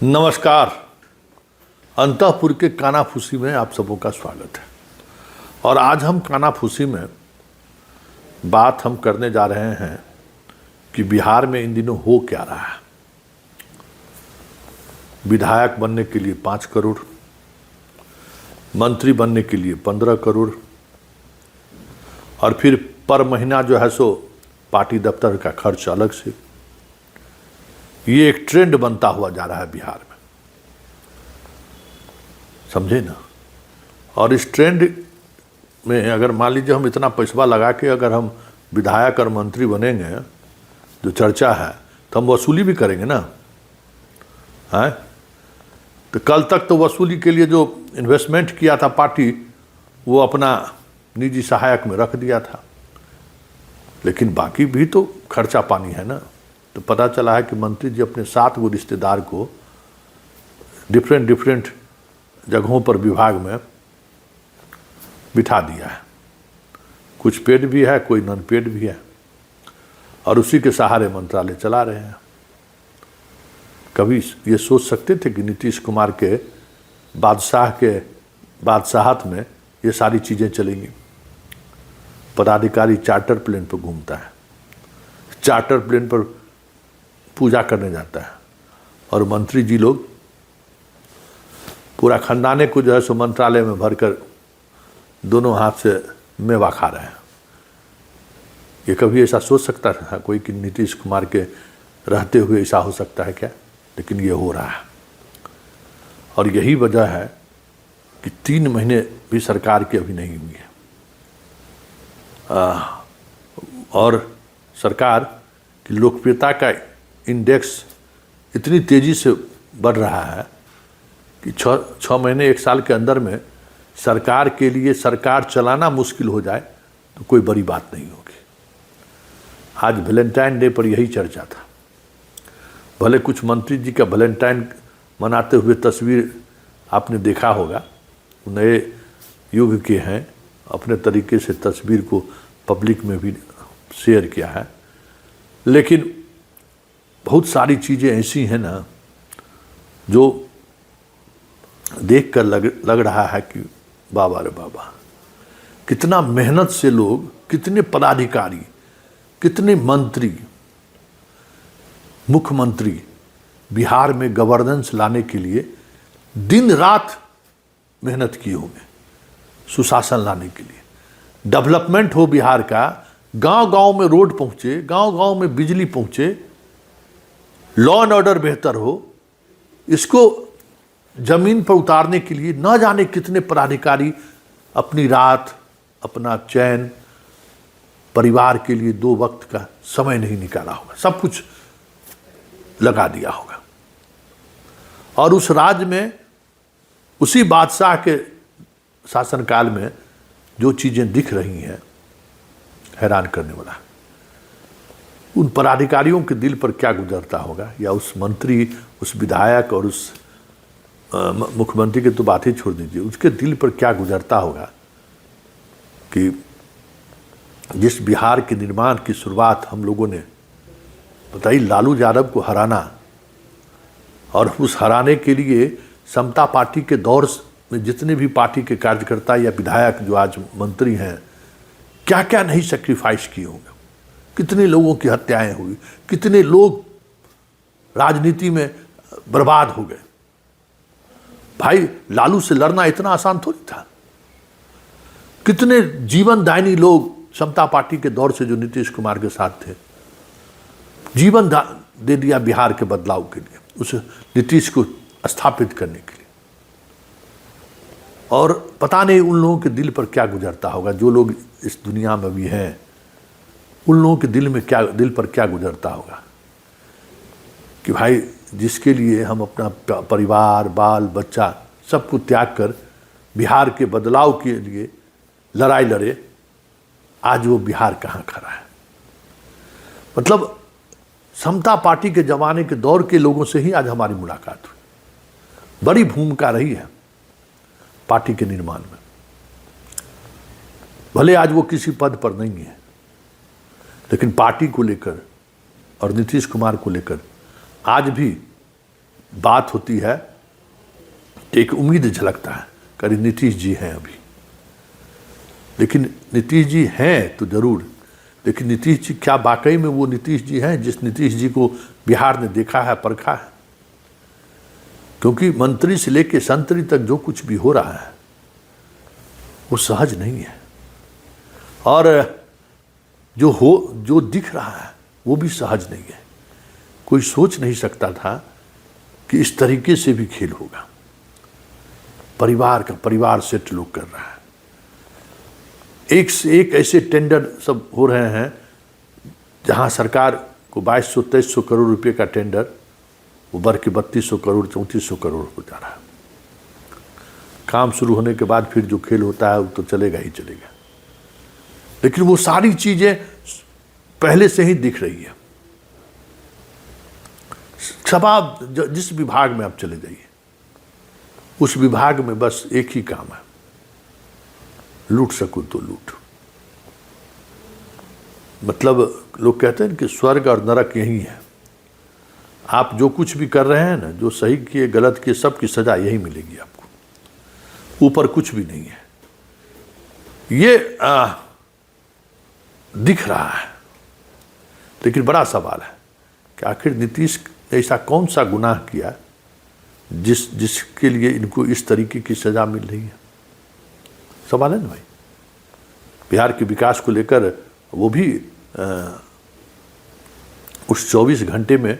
नमस्कार। अंतःपुर के कानाफूसी में आप सबों का स्वागत है। और आज हम कानाफूसी में बात हम करने जा रहे हैं कि बिहार में इन दिनों हो क्या रहा है। विधायक बनने के लिए 5 करोड़, मंत्री बनने के लिए 15 करोड़, और फिर पर महीना जो है सो पार्टी दफ्तर का खर्च अलग से। ये एक ट्रेंड बनता हुआ जा रहा है बिहार में, समझे ना। और इस ट्रेंड में अगर मान लीजिए हम इतना पैसा लगा के अगर हम विधायक और मंत्री बनेंगे, जो चर्चा है, तो हम वसूली भी करेंगे ना, है। तो कल तक तो वसूली के लिए जो इन्वेस्टमेंट किया था पार्टी, वो अपना निजी सहायक में रख दिया था, लेकिन बाकी भी तो खर्चा पानी है ना। तो पता चला है कि मंत्री जी अपने 7 गो रिश्तेदार को डिफरेंट जगहों पर विभाग में बिठा दिया है। कुछ पेड भी है, कोई नॉन पेड भी है, और उसी के सहारे मंत्रालय चला रहे हैं। कभी ये सोच सकते थे कि नीतीश कुमार के बादशाहत में ये सारी चीज़ें चलेंगी। पदाधिकारी चार्टर प्लेन पर घूमता है, चार्टर प्लेन पर पूजा करने जाता है, और मंत्री जी लोग पूरा खानदाने को जो है सो मंत्रालय में भरकर दोनों हाथ से मेवा खा रहे हैं। ये कभी ऐसा सोच सकता था कोई कि नीतीश कुमार के रहते हुए ऐसा हो सकता है क्या? लेकिन ये हो रहा है। और यही वजह है कि 3 महीने भी सरकार की अभी नहीं हुई है, और सरकार की लोकप्रियता का इंडेक्स इतनी तेज़ी से बढ़ रहा है कि 6 महीने 1 साल के अंदर में सरकार के लिए सरकार चलाना मुश्किल हो जाए तो कोई बड़ी बात नहीं होगी। आज वैलेंटाइन डे पर यही चर्चा था। भले कुछ मंत्री जी का वैलेंटाइन मनाते हुए तस्वीर आपने देखा होगा, नए युग के हैं, अपने तरीके से तस्वीर को पब्लिक में भी शेयर किया है, लेकिन बहुत सारी चीज़ें ऐसी हैं ना जो देखकर लग रहा है कि बाबा रे बाबा, कितना मेहनत से लोग, कितने पदाधिकारी, कितने मंत्री, मुख्यमंत्री बिहार में गवर्नेंस लाने के लिए दिन रात मेहनत किए होंगे, सुशासन लाने के लिए, डेवलपमेंट हो बिहार का, गांव-गांव में रोड पहुंचे, गांव-गांव में बिजली पहुंचे, लॉ एंड ऑर्डर बेहतर हो। इसको जमीन पर उतारने के लिए न जाने कितने पदाधिकारी अपनी रात, अपना चैन, परिवार के लिए 2 वक्त का समय नहीं निकाला होगा, सब कुछ लगा दिया होगा। और उस राज्य में, उसी बादशाह के शासनकाल में जो चीज़ें दिख रही हैं, हैरान करने वाला। उन पदाधिकारियों के दिल पर क्या गुजरता होगा, या उस मंत्री, उस विधायक और उस मुख्यमंत्री की तो बात ही छोड़ दीजिए, उसके दिल पर क्या गुजरता होगा कि जिस बिहार के निर्माण की शुरुआत हम लोगों ने, बताइए, लालू यादव को हराना, और उस हराने के लिए समता पार्टी के दौर में जितने भी पार्टी के कार्यकर्ता या विधायक जो आज मंत्री हैं, क्या क्या नहीं सेक्रीफाइस किए होंगे, कितने लोगों की हत्याएं हुई, कितने लोग राजनीति में बर्बाद हो गए। भाई, लालू से लड़ना इतना आसान थोड़ी था। कितने जीवनदायिनी लोग समता पार्टी के दौर से जो नीतीश कुमार के साथ थे, जीवन दे दिया बिहार के बदलाव के लिए, उस नीतीश को स्थापित करने के लिए। और पता नहीं उन लोगों के दिल पर क्या गुजरता होगा, जो लोग इस दुनिया में भी हैं, उन लोगों के दिल पर क्या गुजरता होगा कि भाई, जिसके लिए हम अपना परिवार, बाल बच्चा सबको त्याग कर बिहार के बदलाव के लिए लड़ाई लड़े, आज वो बिहार कहाँ खड़ा है। मतलब समता पार्टी के जमाने के दौर के लोगों से ही आज हमारी मुलाकात हुई। बड़ी भूमिका रही है पार्टी के निर्माण में। भले आज वो किसी पद पर नहीं है, लेकिन पार्टी को लेकर और नीतीश कुमार को लेकर आज भी बात होती है तो एक उम्मीद झलकता है, कभी नीतीश जी हैं अभी। लेकिन नीतीश जी हैं तो जरूर, लेकिन नीतीश जी क्या वाकई में वो नीतीश जी हैं जिस नीतीश जी को बिहार ने देखा है, परखा है? क्योंकि मंत्री से लेके संतरी तक जो कुछ भी हो रहा है वो सहज नहीं है, और जो दिख रहा है वो भी सहज नहीं है। कोई सोच नहीं सकता था कि इस तरीके से भी खेल होगा। परिवार सेट लोग कर रहा है, एक से एक ऐसे टेंडर सब हो रहे हैं जहां सरकार को 2200-2300 करोड़ रुपए का टेंडर वो बढ़ के 3200 करोड़ 3400 करोड़ हो जा रहा है। काम शुरू होने के बाद फिर जो खेल होता है वो तो चलेगा ही चलेगा, लेकिन वो सारी चीजें पहले से ही दिख रही है। सब आप जिस विभाग में आप चले जाइए, उस विभाग में बस एक ही काम है, लूट सको तो लूट। मतलब लोग कहते हैं कि स्वर्ग और नरक यही है। आप जो कुछ भी कर रहे हैं ना, जो सही किए गलत किए, सब की सजा यही मिलेगी आपको, ऊपर कुछ भी नहीं है। ये दिख रहा है, लेकिन बड़ा सवाल है कि आखिर नीतीश ने ऐसा कौन सा गुनाह किया जिसके लिए इनको इस तरीके की सजा मिल रही है? सवाल है ना भाई। बिहार के विकास को लेकर वो भी उस 24 घंटे में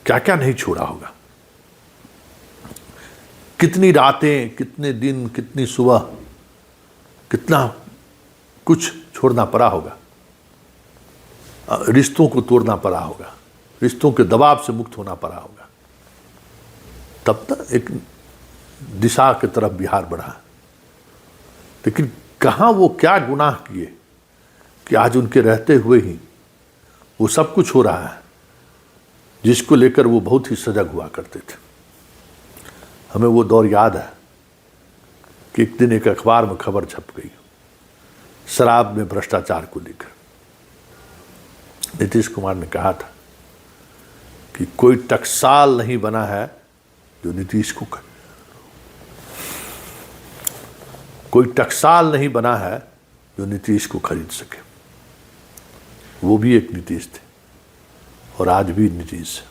क्या क्या नहीं छोड़ा होगा, कितनी रातें, कितने दिन, कितनी सुबह, कितना कुछ छोड़ना पड़ा होगा, रिश्तों को तोड़ना पड़ा होगा, रिश्तों के दबाव से मुक्त होना पड़ा होगा, तब तक एक दिशा की तरफ बिहार बढ़ा। लेकिन कहाँ वो क्या गुनाह किए कि आज उनके रहते हुए ही वो सब कुछ हो रहा है जिसको लेकर वो बहुत ही सजग हुआ करते थे। हमें वो दौर याद है कि एक दिन एक अखबार में खबर छप गई शराब में भ्रष्टाचार को लेकर। नीतीश कुमार ने कहा था कि कोई टकसाल नहीं बना है जो नीतीश को, कोई टकसाल नहीं बना है जो नीतीश को खरीद सके। वो भी एक नीतीश थे और आज भी नीतीश।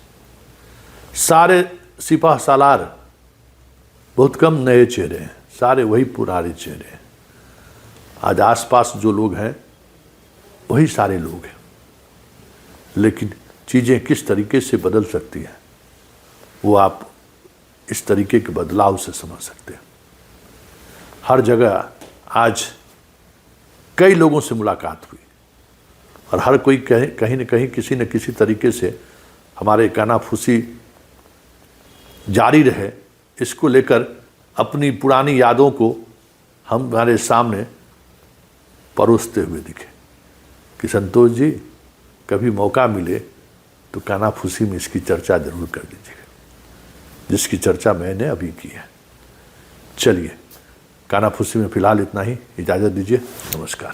सारे सिपाह सालार, बहुत कम नए चेहरे हैं, सारे वही पुराने चेहरे हैं। आज आसपास जो लोग हैं वही सारे लोग हैं, लेकिन चीज़ें किस तरीके से बदल सकती हैं वो आप इस तरीके के बदलाव से समझ सकते हैं। हर जगह आज कई लोगों से मुलाकात हुई और हर कोई कहीं न कहीं किसी न किसी तरीके से हमारे कानाफूसी जारी रहे, इसको लेकर अपनी पुरानी यादों को हमारे सामने परोसते हुए दिखे कि संतोष जी कभी मौका मिले तो कानाफूसी में इसकी चर्चा जरूर कर दीजिएगा, जिसकी चर्चा मैंने अभी की है। चलिए, कानाफूसी में फिलहाल इतना ही, इजाज़त दीजिए, नमस्कार।